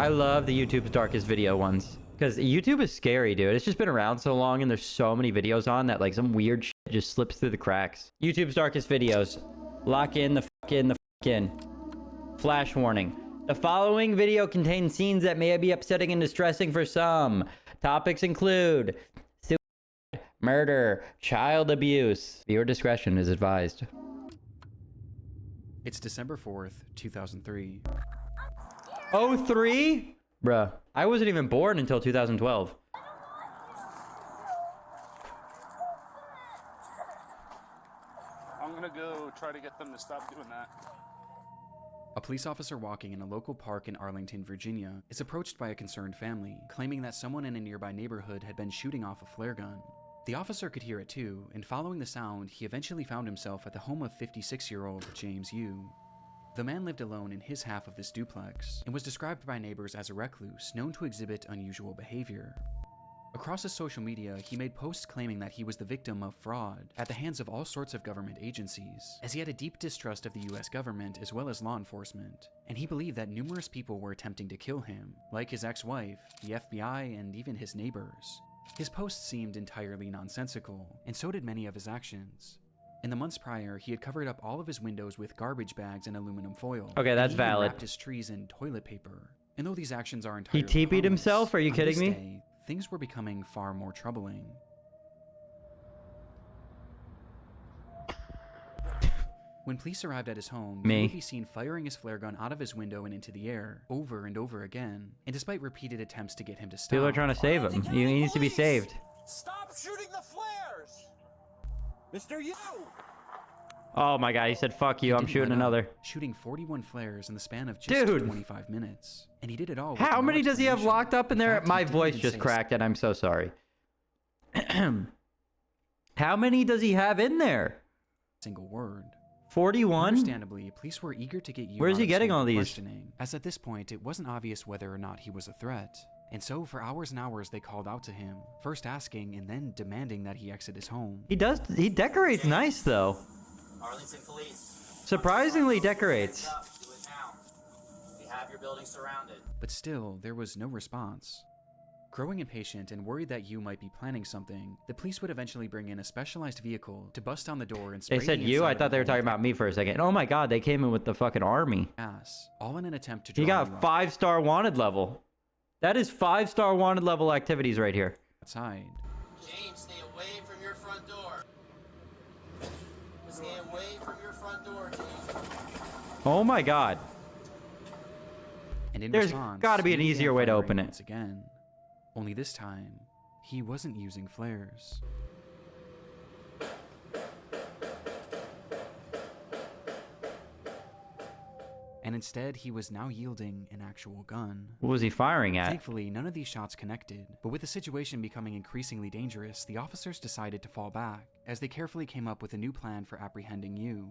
I love the YouTube's darkest video ones. Because YouTube is scary, dude. It's just been around so long and there's so many videos on that like some weird shit just slips through the cracks. YouTube's darkest videos. Lock in the in. Flash warning. The following video contains scenes that may be upsetting and distressing for some. Topics include suicide, murder, child abuse. Viewer discretion is advised. It's December 4th, 2003. Oh, 3? Bruh, I wasn't even born until 2012. I'm gonna go try to get them to stop doing that. A police officer walking in a local park in Arlington, Virginia, is approached by a concerned family, claiming that someone in a nearby neighborhood had been shooting off a flare gun. The officer could hear it too, and following the sound, he eventually found himself at the home of 56-year-old James Yu. The man lived alone in his half of this duplex, and was described by neighbors as a recluse known to exhibit unusual behavior. Across his social media, he made posts claiming that he was the victim of fraud at the hands of all sorts of government agencies, as he had a deep distrust of the US government as well as law enforcement, and he believed that numerous people were attempting to kill him, like his ex-wife, the FBI, and even his neighbors. His posts seemed entirely nonsensical, and so did many of his actions. In the months prior, he had covered up all of his windows with garbage bags and aluminum foil. Okay, that's valid. Wrapped his trees in toilet paper. And though these actions are entirely He TP'd himself? Are you kidding me? Day, things were becoming far more troubling. When police arrived at his home, he would be seen firing his flare gun out of his window and into the air, over and over again. And despite repeated attempts to get him to stop, people are trying to save him. He needs to be saved. Stop shooting the flares! Mr. Yu! Oh my god, he said, fuck you, I'm shooting another. Shooting 41 flares in the span of just 25 minutes. And he did it all. How many does he have locked up in there? My voice just cracked and I'm so sorry. How many does he have in there? Single word. 41? Understandably, police were eager to get you. Where's he getting all these? Questioning, as at this point, it wasn't obvious whether or not he was a threat. And so, for hours and hours, they called out to him, first asking and then demanding that he exit his home. He decorates nice, though. Arlington Police. Surprisingly decorates. Do it now. We have your building surrounded. But still, there was no response. Growing impatient and worried that Yu might be planning something, the police would eventually bring in a specialized vehicle to bust down the door and spray They said Yu? I thought they were talking about me for a second. Oh my god, they came in with the fucking army. All in an attempt to draw He got 5-star wanted level. That is 5-star wanted level activities right here. Outside. James, stay away from your front door. Stay away from your front door, James. Oh my god. And in There's response, got to be an easier way to open it. Once again. Only this time, he wasn't using flares. And instead, he was now yielding an actual gun. What was he firing at? Thankfully, none of these shots connected, but with the situation becoming increasingly dangerous, the officers decided to fall back, as they carefully came up with a new plan for apprehending Yu,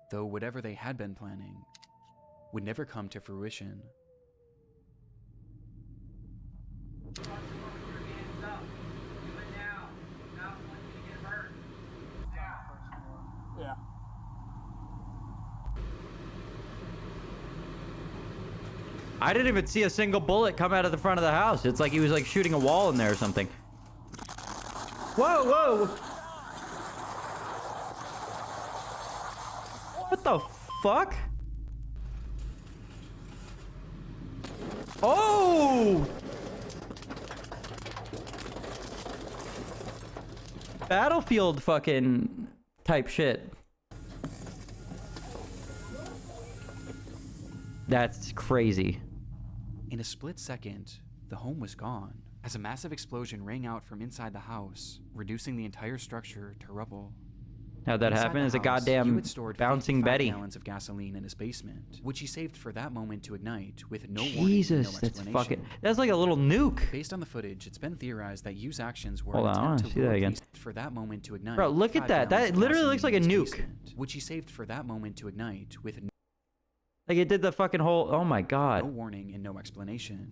though whatever they had been planning would never come to fruition. Yeah. I didn't even see a single bullet come out of the front of the house. It's like he was like shooting a wall in there or something. Whoa, whoa! What the fuck? Oh! Battlefield fucking type shit. That's crazy. In a split second, the home was gone, as a massive explosion rang out from inside the house, reducing the entire structure to rubble. How'd that happen? Is a goddamn bouncing Betty. Gallons of gasoline in his basement, which he saved for that moment to ignite with no warning, Jesus, no that's explanation. fucking... That's like a little nuke. Based on the footage, it's been theorized that Yu's actions were Hold an on, I wanna attempt see to that lure again. police for that moment to ignite. Bro, look at 5 that. gallons That of literally looks like a gasoline in his nuke. basement, which he saved for that moment to ignite with Like it did the fucking whole... Oh my no god. warning and no explanation.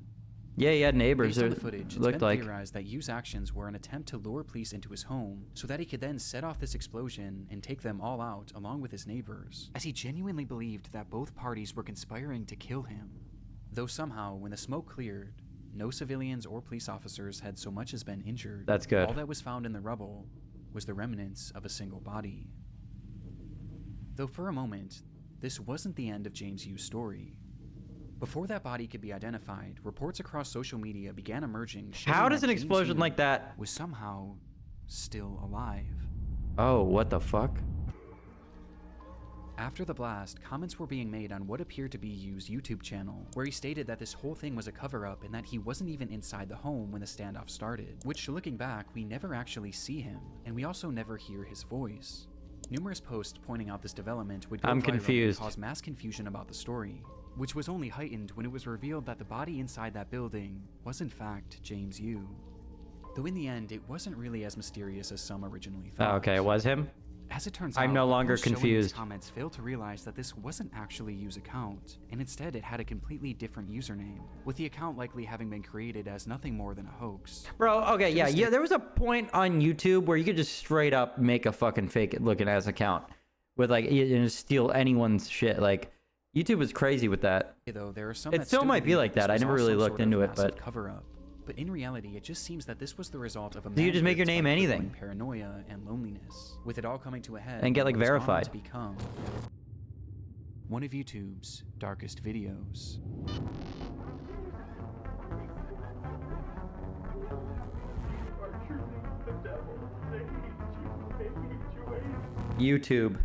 Yeah, he had neighbors. Based on It the footage, it's looked been like... theorized that Yu's actions were an attempt to lure police into his home so that he could then set off this explosion and take them all out along with his neighbors, as he genuinely believed that both parties were conspiring to kill him. Though somehow, when the smoke cleared, no civilians or police officers had so much as been injured. That's good. All that was found in the rubble was the remnants of a single body. Though for a moment, this wasn't the end of James Yu's story. Before that body could be identified, reports across social media began emerging. How does an James explosion Yu like that? was somehow still alive? Oh, what the fuck? After the blast, comments were being made on what appeared to be Yu's YouTube channel, where he stated that this whole thing was a cover-up and that he wasn't even inside the home when the standoff started, which, looking back, we never actually see him, and we also never hear his voice. Numerous posts pointing out this development would go I'm viral confused. and cause mass confusion about the story, which was only heightened when it was revealed that the body inside that building was in fact James Yu. Though in the end, it wasn't really as mysterious as some originally thought. Oh, okay, it was him? As it turns out, I'm no the longer post showing these confused. comments failed to realize that this wasn't actually Yu's account, and instead it had a completely different username, with the account likely having been created as nothing more than a hoax. Bro, okay, yeah, there was a point on YouTube where you could just straight up make a fucking fake looking ass account with like, you know, steal anyone's shit. Like, YouTube was crazy with that. Though there are some It that still might be believe like this that. I was never all really some looked sort of into it, massive but cover-up. But in reality, it just seems that this was the result of a So you man just make your gripped name by anything. crippling paranoia and loneliness, with it all coming to a head And get, like, what has gone on verified. to become one of YouTube's darkest videos. YouTube.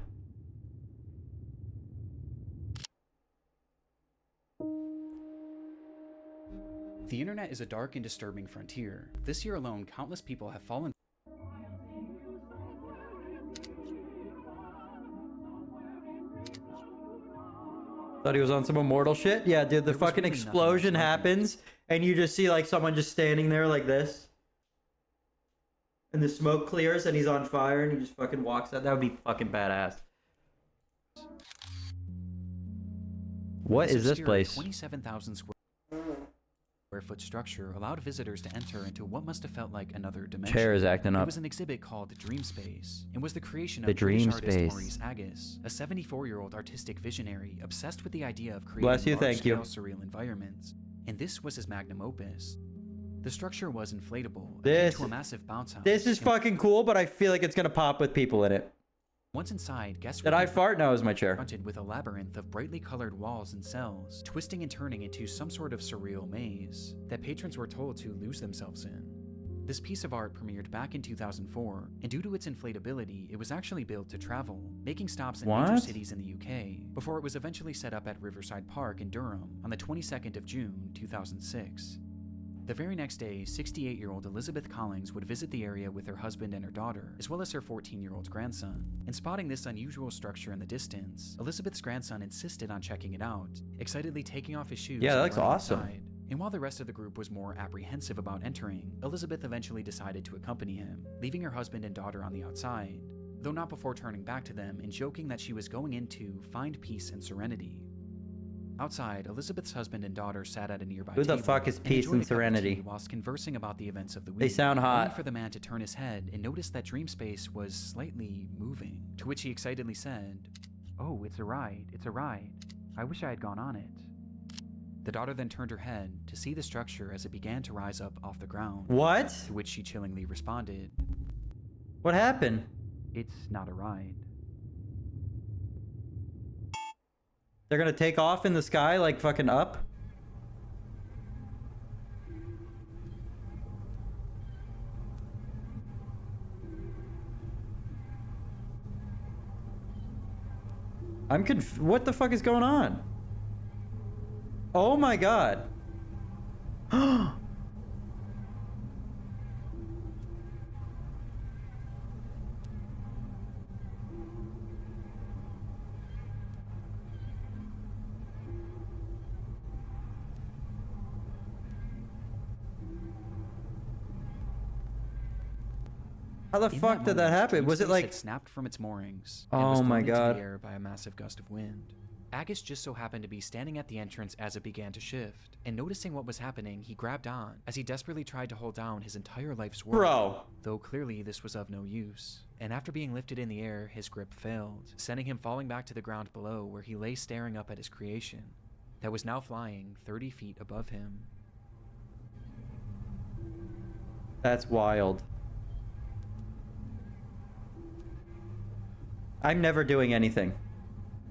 The internet is a dark and disturbing frontier. This year alone, countless people have fallen. Thought he was on some immortal shit? Yeah, dude, the There was fucking really nothing explosion else like it. happens, and you just see like someone just standing there like this. And the smoke clears and he's on fire and he just fucking walks out. That would be fucking badass. What is this obscure place? 27,000 square foot structure allowed visitors to enter into what must have felt like another dimension. Chair is acting It up. was an exhibit called Dreamspace, and was the creation The of British artist Dreamspace. Maurice Agus, a 74-year-old artistic visionary obsessed with the idea of creating Bless you, thank you. large-scale surreal environments. And this was his magnum opus. The structure was inflatable, akin This- to a massive bounce house. This is and fucking cool, but I feel like it's gonna pop with people in it. once inside, guests Did were I fart? No, it was my chair. confronted with a labyrinth of brightly colored walls and cells, twisting and turning into some sort of surreal maze that patrons were told to lose themselves in. This piece of art premiered back in 2004, and due to its inflatability, it was actually built to travel, making stops in major What? cities in the UK, before it was eventually set up at Riverside Park in Durham on the 22nd of June, 2006. The very next day, 68-year-old Elizabeth Collins would visit the area with her husband and her daughter, as well as her 14-year-old grandson. And spotting this unusual structure in the distance, Elizabeth's grandson insisted on checking it out, excitedly taking off his shoes. Yeah, that and looks running awesome. inside. And while the rest of the group was more apprehensive about entering, Elizabeth eventually decided to accompany him, leaving her husband and daughter on the outside, though not before turning back to them and joking that she was going in to find peace and serenity. Outside, Elizabeth's husband and daughter sat at a nearby Who the table fuck is and peace enjoyed and a cup of serenity? tea whilst conversing about the events of the week. They sound hot. Only for the man to turn his head and notice that Dreamspace was slightly moving, to which he excitedly said, "Oh, it's a ride, it's a ride. I wish I had gone on it." The daughter then turned her head to see the structure as it began to rise up off the ground, What? to which she chillingly responded, What happened? "It's not a ride." They're gonna take off in the sky like fucking up? What the fuck is going on? Oh my god. How the In fuck did that moment, happen? Was it Dreamspace like... had snapped from its moorings Oh and was my thrown into God. the air by a massive gust of wind. Agus just so happened to be standing at the entrance as it began to shift, and noticing what was happening, he grabbed on as he desperately tried to hold down his entire life's work. Bro. Though clearly this was of no use, and after being lifted in the air, his grip failed, sending him falling back to the ground below where he lay staring up at his creation. that was now flying 30 feet above him. That's wild. I'm never doing anything.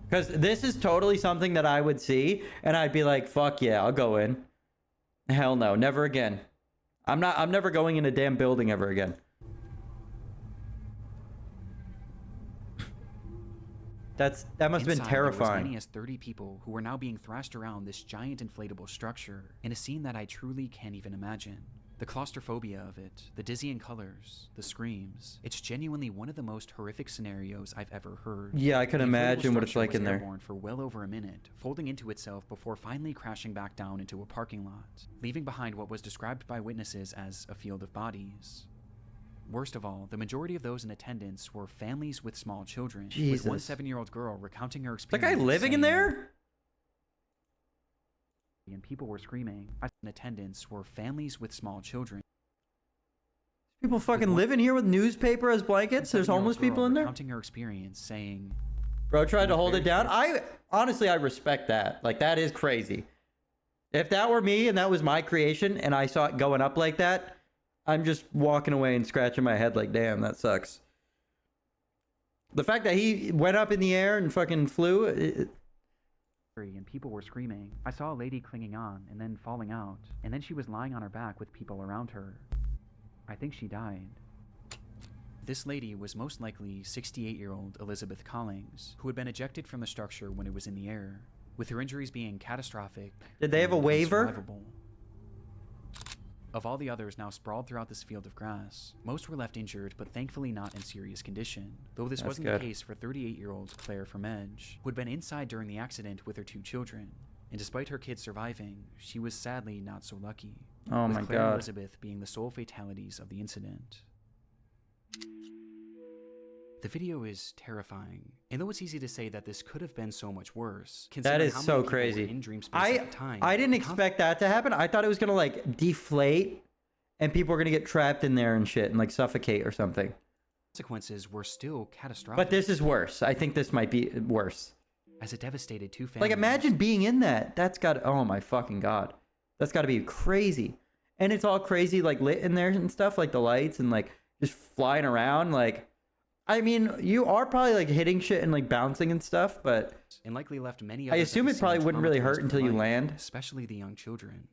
Because this is totally something that I would see, and I'd be like, fuck yeah, I'll go in. Hell no, never again. I'm never going in a damn building ever again. That must have been Inside, terrifying. There was as many as 30 people who were now being thrashed around this giant inflatable structure in a scene that I truly can't even imagine. The claustrophobia of it, the dizzying colors, the screams. It's genuinely one of the most horrific scenarios I've ever heard. Yeah, I can The inflatable imagine what it's structure like was in there. airborne for well over a minute, folding into itself before finally crashing back down into a parking lot, leaving behind what was described by witnesses as a field of bodies. Worst of all, the majority of those in attendance were families with small children, with one Jesus. 7-year-old girl recounting her Is that experience. guy living in saying, there? And people were screaming. In attendance were families with small children. People fucking living here with newspaper as blankets? There's homeless people in there? Recounting her experience, saying, Bro tried to hold it down. Honestly, I respect that. Like, that is crazy. If that were me and that was my creation and I saw it going up like that, I'm just walking away and scratching my head like, damn, that sucks. The fact that he went up in the air and fucking flew... and people were screaming. I saw a lady clinging on and then falling out, and then she was lying on her back with people around her. I think she died. This lady was most likely 68-year-old Elizabeth Collins, who had been ejected from the structure when it was in the air, with her injuries being catastrophic. Did they have a and waiver? unsurvivable. Of all the others now sprawled throughout this field of grass, most were left injured, but thankfully not in serious condition, though this That's wasn't good. the case for 38-year-old Claire Vermege, who had been inside during the accident with her 2 children, and despite her kids surviving, she was sadly not so lucky, Oh with my Claire and god. Elizabeth being the sole fatalities of the incident. The video is terrifying, and though it's easy to say that this could have been so much worse, That considering is how so many people were crazy. in Dreamspace at the time, I didn't the expect that to happen. I thought it was gonna like deflate and people were gonna get trapped in there and shit and like suffocate or something. consequences were still catastrophic. But this is worse. I think this might be worse. as it devastated 2 families. Like, imagine being in that. That's got... Oh my fucking god. That's got to be crazy. And it's all crazy, like, lit in there and stuff, like the lights and like just flying around. Like, I mean, you are probably like hitting shit and like bouncing and stuff, but and likely left many I others assume at it the probably scene wouldn't really traumatized hurt for until you life, land. especially the young children.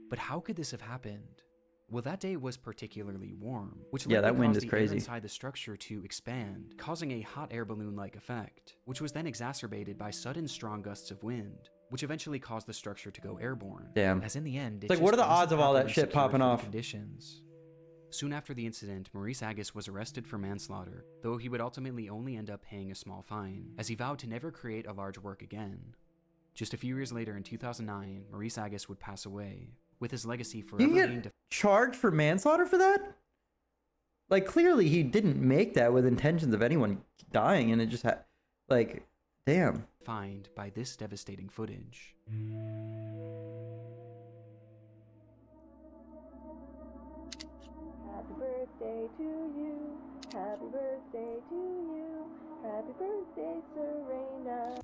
But how could this have happened? Well, that day was particularly warm, which Yeah, likely that wind caused is the air crazy. inside the structure to expand, causing a hot air balloon-like effect, which was then exacerbated by sudden strong gusts of wind, which eventually caused the structure to go airborne. Damn. As in the end, It's like, what are the just wasn't odds of all that properly shit secured popping for the off? Conditions. Soon after the incident, Maurice Agus was arrested for manslaughter, though he would ultimately only end up paying a small fine, as he vowed to never create a large work again. Just a few years later, in 2009, Maurice Agus would pass away, with his legacy forever You being get charged for manslaughter for that? Like, clearly he didn't make that with intentions of anyone dying, and it just had... Like, damn. defined by this devastating footage. Happy birthday to you. Happy birthday to you. Happy birthday, Serena.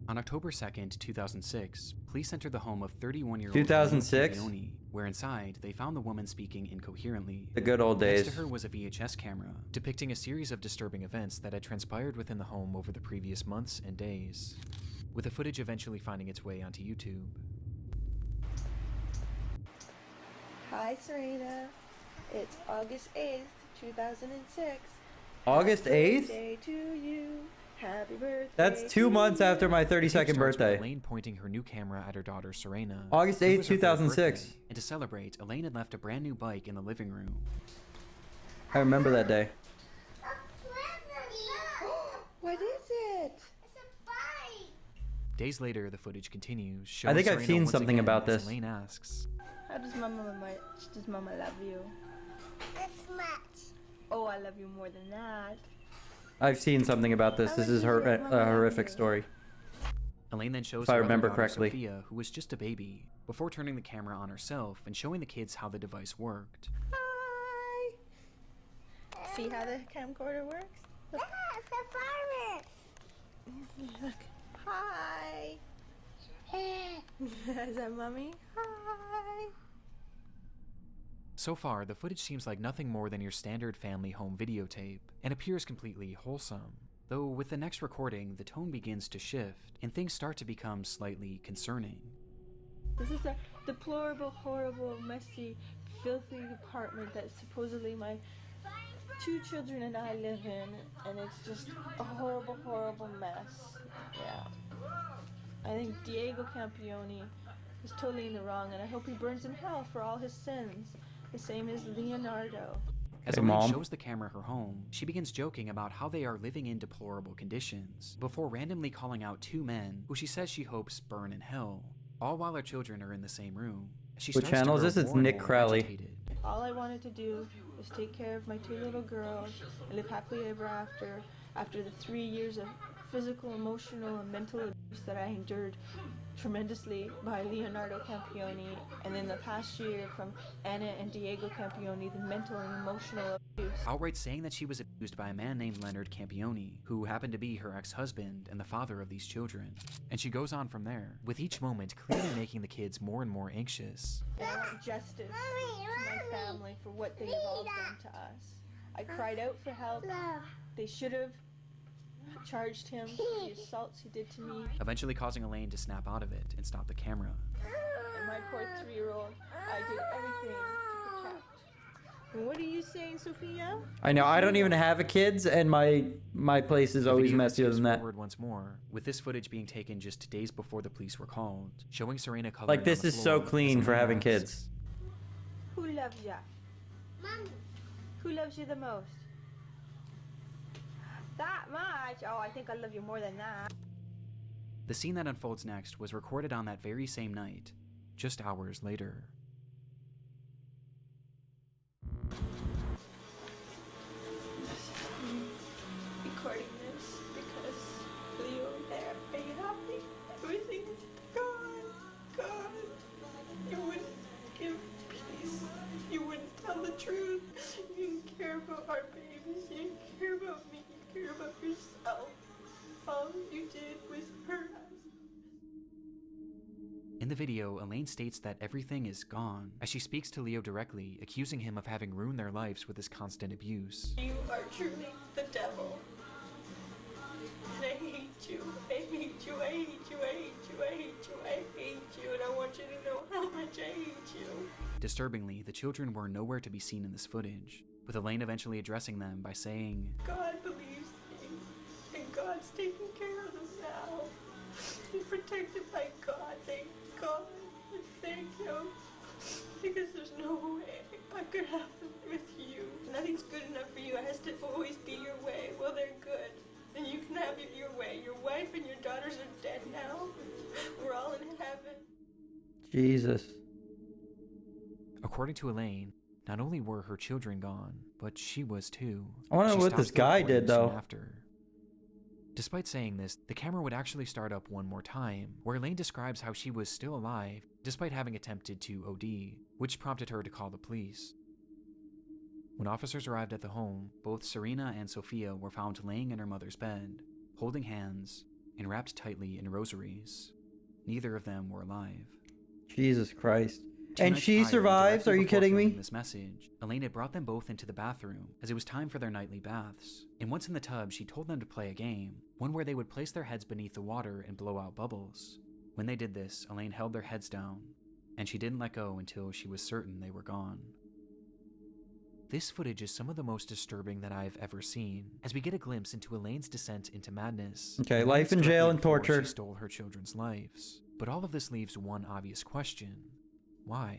On October 2nd, 2006, police entered the home of 31-year-old 2006? Elaine Campione, where inside they found the woman speaking incoherently. The good old days. Next to her was a VHS camera, depicting a series of disturbing events that had transpired within the home over the previous months and days, with the footage eventually finding its way onto YouTube. Hi, Serena. It's August 8th, 2006. August 8th? Birthday to you. Happy birthday. That's 2 months after my The tape 32nd starts with birthday. Elaine pointing her new camera at her daughter Serena. August It 8th, was her third 2006. birthday, and to celebrate, Elaine had left a brand new bike in the living room. I remember that day. What is it? Days later, the footage continues. I Showing think I've Serena seen once something again about as this. Elaine asks, How does Mama love you? This much. Oh, I love you more than that. I've seen something about this. This is a horrific story. Elaine then shows If I her other remember daughter, correctly. Sophia, who was just a baby, before turning the camera on herself and showing the kids how the device worked. Hi. See how the camcorder works? Look. Yes, the farmers. Look. Hi. Is that mommy? Hi. So far, the footage seems like nothing more than your standard family home videotape, and appears completely wholesome. Though with the next recording, the tone begins to shift, and things start to become slightly concerning. This is a deplorable, horrible, messy, filthy apartment that supposedly my 2 children and I live in, and it's just a horrible, horrible mess. Yeah. I think Diego Campione is totally in the wrong, and I hope he burns in hell for all his sins, the same as Leonardo. As Hey, Elaine Mom. shows the camera her home, she begins joking about how they are living in deplorable conditions, before randomly calling out 2 men who she says she hopes burn in hell, all while her children are in the same room. She What starts channel to is grow this? It's more and Nick more Crowley. agitated. All I wanted to do was take care of my 2 little girls and live happily ever after the 3 years of physical, emotional, and mental abuse that I endured tremendously by Leonardo Campione, and in the past year from Anna and Diego Campione, the mental and emotional abuse. Outright saying that she was abused by a man named Leonard Campione, who happened to be her ex-husband and the father of these children. And she goes on from there, with each moment clearly making the kids more and more anxious. And I want justice to my family for what they have all done to us. I cried out for help. They should have charged him for the assaults he did to me. Eventually causing Elaine to snap out of it and stop the camera. And my poor 3-year-old, I did everything to protect. And what are you saying, Sophia? I know. I don't even have a kids, and my place is The always video messier skips than that. forward once more, with this footage being taken just days before the police were called, showing Serena coloring Like, on this the is so floor as clean for Elaine having asks, kids. Who loves ya? Mommy. Who loves you the most? That much? Oh, I think I love you more than that. The scene that unfolds next was recorded on that very same night, just hours later. Recording this because Leo there. Are you happy? Everything's gone. Gone. You wouldn't give peace. You wouldn't tell the truth. You didn't care about our babies. You didn't care about me. You cared about yourself. All you did was hurt us. In the video, Elaine states that everything is gone, as she speaks to Leo directly, accusing him of having ruined their lives with his constant abuse. You are truly the devil. And I hate you. I hate you. I hate you. I hate you. I hate you. I hate you. And I want you to know how much I hate you. Disturbingly, the children were nowhere to be seen in this footage, with Elaine eventually addressing them by saying, God believes me. And God's taking care of them now. They're protected by God. Thank God. And thank Him. Because there's no way I could have them with you. Nothing's good enough for you. It has to always be your way. Well, they're good. And you can have it your way. Your wife and your daughters are dead now. We're all in heaven. Jesus. according to Elaine, not only were her children gone, but she was too. I wonder She what stopped this the guy recording did, soon though. After. Despite saying this, the camera would actually start up one more time, where Elaine describes how she was still alive, despite having attempted to OD, which prompted her to call the police. When officers arrived at the home, both Serena and Sophia were found laying in her mother's bed, holding hands, and wrapped tightly in rosaries. Neither of them were alive. Jesus Christ. 2 And nights she prior, survives? directly Are you before kidding me? filming this message, Elaine had brought them both into the bathroom, as it was time for their nightly baths. And once in the tub, she told them to play a game, one where they would place their heads beneath the water and blow out bubbles. When they did this, Elaine held their heads down, and she didn't let go until she was certain they were gone. This footage is some of the most disturbing that I've ever seen, as we get a glimpse into Elaine's descent into madness. Okay, and life in moments jail directly and before torture. She stole her children's lives. But all of this leaves one obvious question. Why?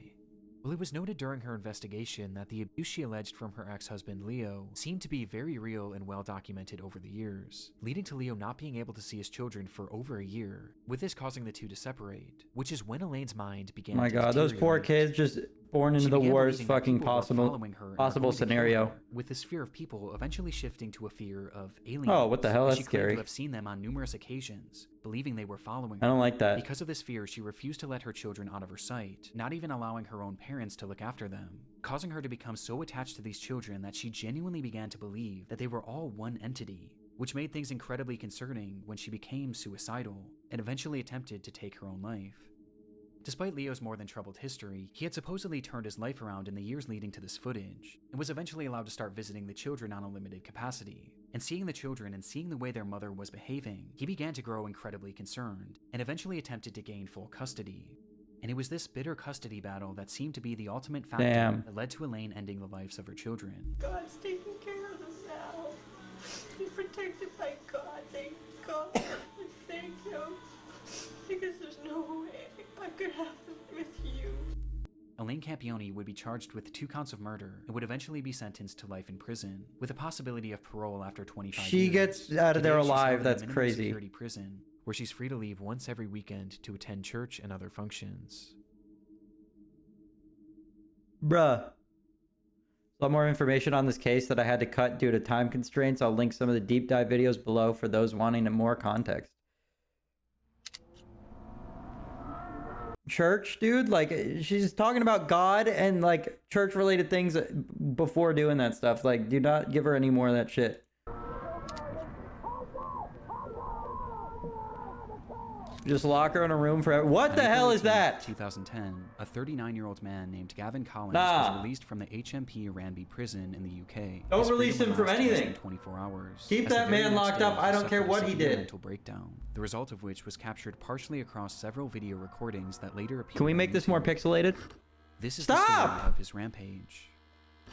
Well, it was noted during her investigation that the abuse she alleged from her ex-husband Leo seemed to be very real and well documented over the years, leading to Leo not being able to see his children for over a year, with this causing the two to separate, which is when Elaine's mind began My to God, those poor deteriorate. kids just born She into the began worst believing that fucking people were following her and were possible going to kill scenario. her, with this fear of people eventually shifting to a fear of aliens. Oh, what the hell? as That's she claimed scary. to have seen them on numerous occasions, believing they were following I her. don't like that. Because of this fear, she refused to let her children out of her sight, not even allowing her own parents to look after them, causing her to become so attached to these children that she genuinely began to believe that they were all one entity. which made things incredibly concerning when she became suicidal and eventually attempted to take her own life. Despite Leo's more than troubled history, he had supposedly turned his life around in the years leading to this footage, and was eventually allowed to start visiting the children on a limited capacity. And seeing the children and seeing the way their mother was behaving, he began to grow incredibly concerned, and eventually attempted to gain full custody. And it was this bitter custody battle that seemed to be the ultimate factor that led to Elaine ending the lives of her children. God's taking care of them now. They're protected by God. Thank God. Thank Him. Because there's no way I could have them with you. Elaine Campione would be charged with 2 counts of murder and would eventually be sentenced to life in prison, with a possibility of parole after 25 years. She gets out of there Today, she's alive. held in a That's minimum crazy. security prison, where she's free to leave once every weekend to attend church and other functions. Bruh. A lot more information on this case that I had to cut due to time constraints. I'll link some of the deep dive videos below for those wanting more context. Church, dude, like, she's talking about God and like church related things before doing that stuff. Like, do not give her any more of that shit. Just lock her in a room forever. What the hell is that? 2010, a 39-year-old man named Gavin Collins was released from the HMP Ranby prison in the UK. Don't release him from anything. 24 hours. Keep that man locked up. I don't care what he did. Mental breakdown. The result of which was captured partially across several video recordings that later appeared. Can we make this more pixelated? This is the story of his rampage.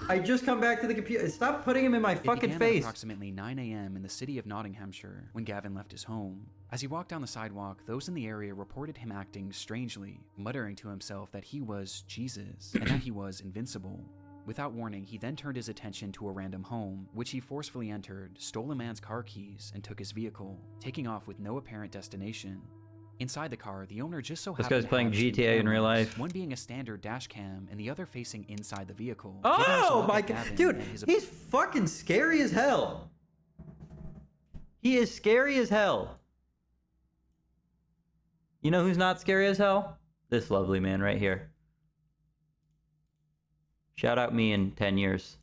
I just come back to the computer. Stop putting him in my fucking It began face. at approximately 9 a.m. in the city of Nottinghamshire when Gavin left his home. As he walked down the sidewalk, those in the area reported him acting strangely, muttering to himself that he was Jesus and that he was invincible. Without warning, he then turned his attention to a random home, which he forcefully entered, stole a man's car keys, and took his vehicle, taking off with no apparent destination. Inside the car, the owner just so happened This guy's playing GTA in real life. One being a standard dash cam and the other facing inside the vehicle. Oh my god, dude, he's fucking scary as hell. He is scary as hell. You know who's not scary as hell? This lovely man right here. Shout out me in 10 years.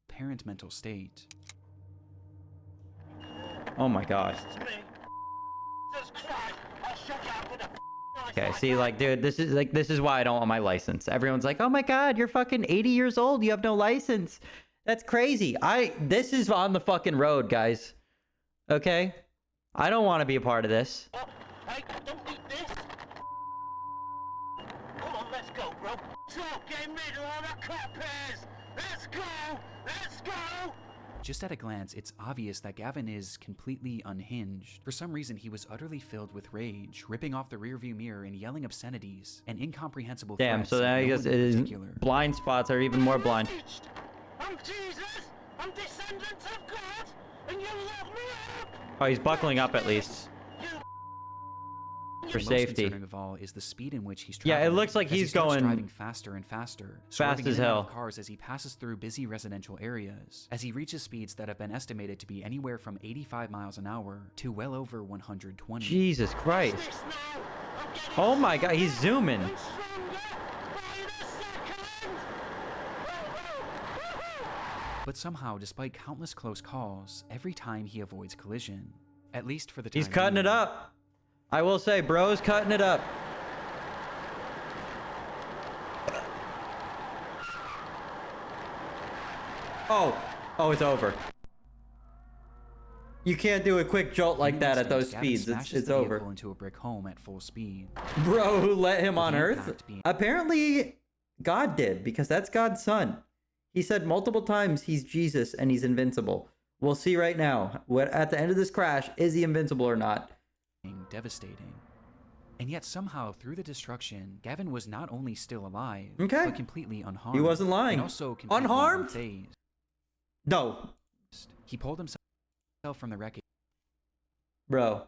Parent mental state. Oh my gosh. Okay, see, like, dude, this is why I don't want my license. Everyone's like, oh my god, you're fucking 80 years old, you have no license. That's crazy. This is on the fucking road, guys. Okay? I don't want to be a part of this. Oh, hey, don't need this. Come on, let's go, bro. So, get rid of all that crap pairs. Let's go! Let's go! Just at a glance, it's obvious that Gavin is completely unhinged. For some reason, he was utterly filled with rage, ripping off the rearview mirror and yelling obscenities and incomprehensible Damn, threats. so then I guess his blind spots are even more blind. I'm Jesus! I'm descendant of God! And you love me up! Oh, he's buckling up at least. For Most safety. concerning of all is the speed in which he's Yeah, traveling. it looks like as he he's starts going driving faster and faster, fast swerving as in and out of hell. cars as he passes through busy residential areas, as he reaches speeds that have been estimated to be anywhere from 85 miles an hour to well over 120. Jesus Christ. Oh my god, he's zooming. But somehow, despite countless close calls, every time he avoids collision, at least for the time He's cutting being. it up. I will say, bro's cutting it up. Oh, it's over. You can't do a quick jolt like that at those Gavin speeds. smashes It's the over. vehicle into a brick home at full speed. Bro, who let him on The Earth? impact being- Apparently, God did, because that's God's son. He said multiple times he's Jesus and he's invincible. We'll see right now. What at the end of this crash, is he invincible or not? Devastating. And yet somehow, through the destruction, Gavin was not only still alive, Okay. but completely unharmed. He wasn't lying. And also completely Unharmed? unfazed. No, He pulled himself from the wreckage bro.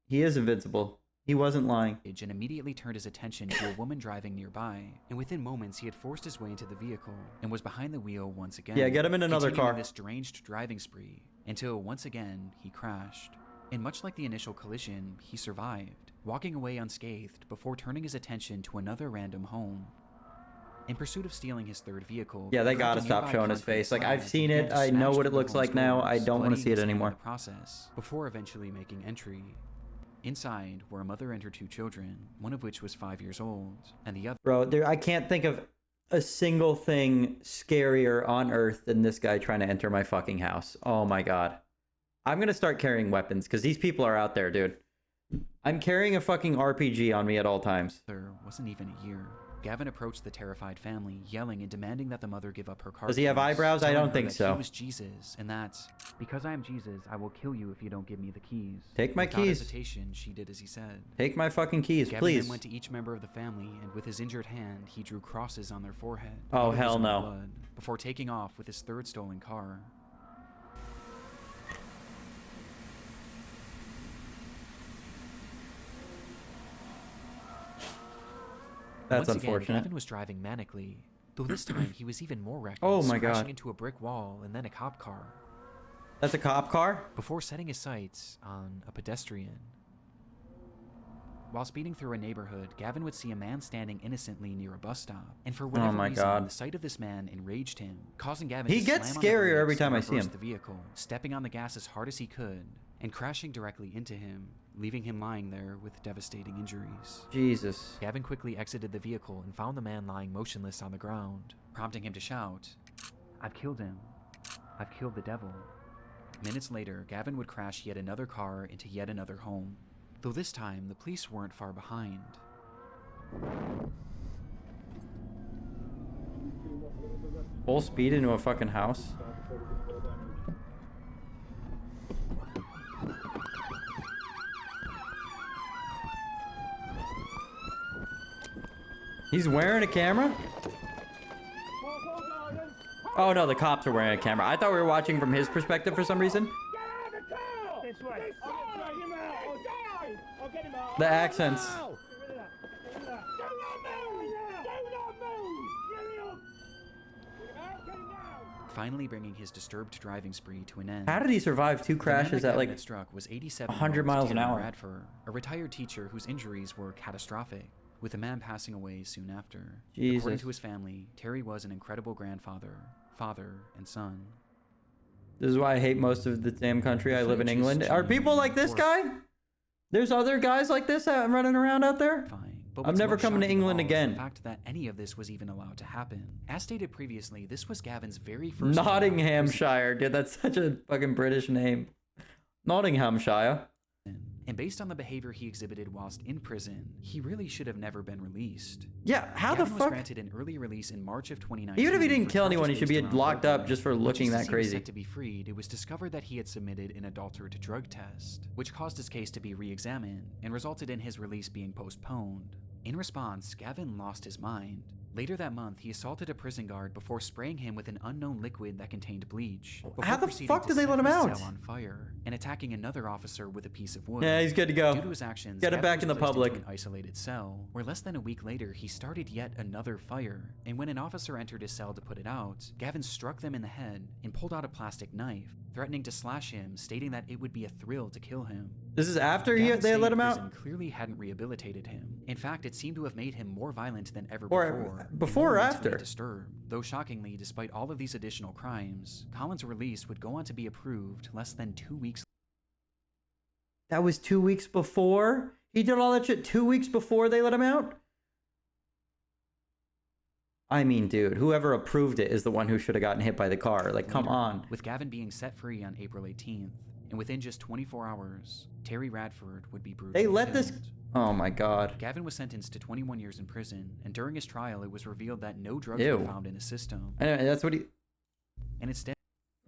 He is invincible. He wasn't lying. and immediately turned his attention to a woman driving nearby. And within moments, he had forced his way into the vehicle and was behind the wheel once again. Yeah, get him in another continuing car. this deranged driving spree until once again he crashed. And much like the initial collision, he survived, walking away unscathed before turning his attention to another random home. In pursuit of stealing his third vehicle, Yeah, they he gotta grabbed a stop nearby showing his concrete face. Like, slab I've and seen began it. to I know smash what it through the looks home's like now. I doors, don't want to bloody see it and scaring anymore. the process, before eventually making entry. Inside were a mother and her 2 children, one of which was 5 years old, and the other. Bro, I can't think of a single thing scarier on earth than this guy trying to enter my fucking house. Oh my god. I'm gonna start carrying weapons, because these people are out there, dude. I'm carrying a fucking RPG on me at all times. There wasn't even a year. Gavin approached the terrified family, yelling and demanding that the mother give up her car. Does he have eyebrows? I telling don't her think that so. He was Jesus, and that because I am Jesus, I will kill you if you don't give me the keys. Take my Without keys. hesitation, she did as he said. Take my fucking keys, Gavin please. then went to each member of the family, and with his injured hand, he drew crosses on their forehead. Oh, covered with hell his own no. blood, before taking off with his 3rd stolen car. That's Once again, unfortunate. Gavin was driving manically, though this time he was even more reckless. Oh my God. Crashing into a brick wall and then a cop car, That's a cop car? before setting his sights on a pedestrian. While speeding through a neighborhood, Gavin would see a man standing innocently near a bus stop, and for whatever my reason, God. the sight of this man enraged him, causing Gavin He to gets slam on the scarier every brakes time and I see reverse him. the vehicle, stepping on the gas as hard as he could, and crashing directly into him, leaving him lying there with devastating injuries. Jesus. Gavin quickly exited the vehicle and found the man lying motionless on the ground, prompting him to shout, "I've killed him. I've killed the devil." Minutes later, Gavin would crash yet another car into yet another home, though this time the police weren't far behind. Full speed into a fucking house? He's wearing a camera? Oh no, the cops are wearing a camera. I thought we were watching from his perspective for some reason. The accents. Finally bringing his disturbed driving spree to an end. How did he survive 2 The man crashes that at Gavin like had struck was 87 100 miles an hour? Radford, a retired teacher whose injuries were catastrophic, with the man passing away soon after. Jesus. According to his family, Terry was an incredible grandfather, father, and son. This is why I hate most of the damn country. I live in footage is England. Are people like this genuinely guy? There's other guys like this out running around out there? Fine. But I'm what's never most coming to shocking of England all is again. The fact that any of this was even allowed to happen. As stated previously, this was Gavin's very first Nottinghamshire, dude. That's such a fucking British name. Nottinghamshire. And based on the behavior he exhibited whilst in prison, he really should have never been released. Yeah, how Gavin the was fuck? granted an early release in March of 2019. Even if he didn't for kill anyone, he charges should be based around locked up burglary. just for But looking just that as he was crazy. set to be freed, it was discovered that he had submitted an adulterated drug test, which caused his case to be re-examined and resulted in his release being postponed. In response, Gavin lost his mind. Later that month, he assaulted a prison guard before spraying him with an unknown liquid that contained bleach. How the proceeding fuck to did they set let him his out? cell on fire and attacking another officer with a piece of wood. Yeah, he's good to go. Due to his actions, Get him Gavin back was in the placed public. into an isolated cell, where less than a week later, he started yet another fire. And when an officer entered his cell to put it out, Gavin struck them in the head and pulled out a plastic knife, threatening to slash him, stating that it would be a thrill to kill him. This is after Gavin's they stay let in him prison out? clearly hadn't rehabilitated him. In fact, it seemed to have made him more violent than ever Or before. and before more or mentally after? Disturbed. Though shockingly, despite all of these additional crimes, Collins' release would go on to be approved less than 2 weeks. That was 2 weeks before? He did all that shit 2 weeks before they let him out? I mean, dude, whoever approved it is the one who should have gotten hit by the car. Like, come later, on. With Gavin being set free on April 18th, and within just 24 hours, Terry Radford would be brutally They let this... killed. Oh my god. Gavin was sentenced to 21 years in prison, and during his trial, it was revealed that no drugs Ew. were found in his system. Anyway, that's what he... And instead,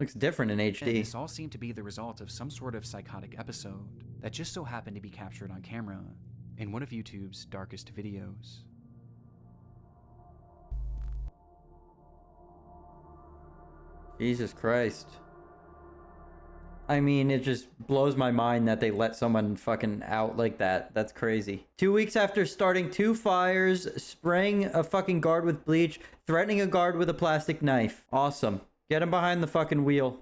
Looks different in HD. this all seemed to be the result of some sort of psychotic episode that just so happened to be captured on camera in one of YouTube's darkest videos. Jesus Christ. I mean, it just blows my mind that they let someone fucking out like that. That's crazy. 2 weeks after starting 2 fires, spraying a fucking guard with bleach, threatening a guard with a plastic knife. Awesome. Get him behind the fucking wheel.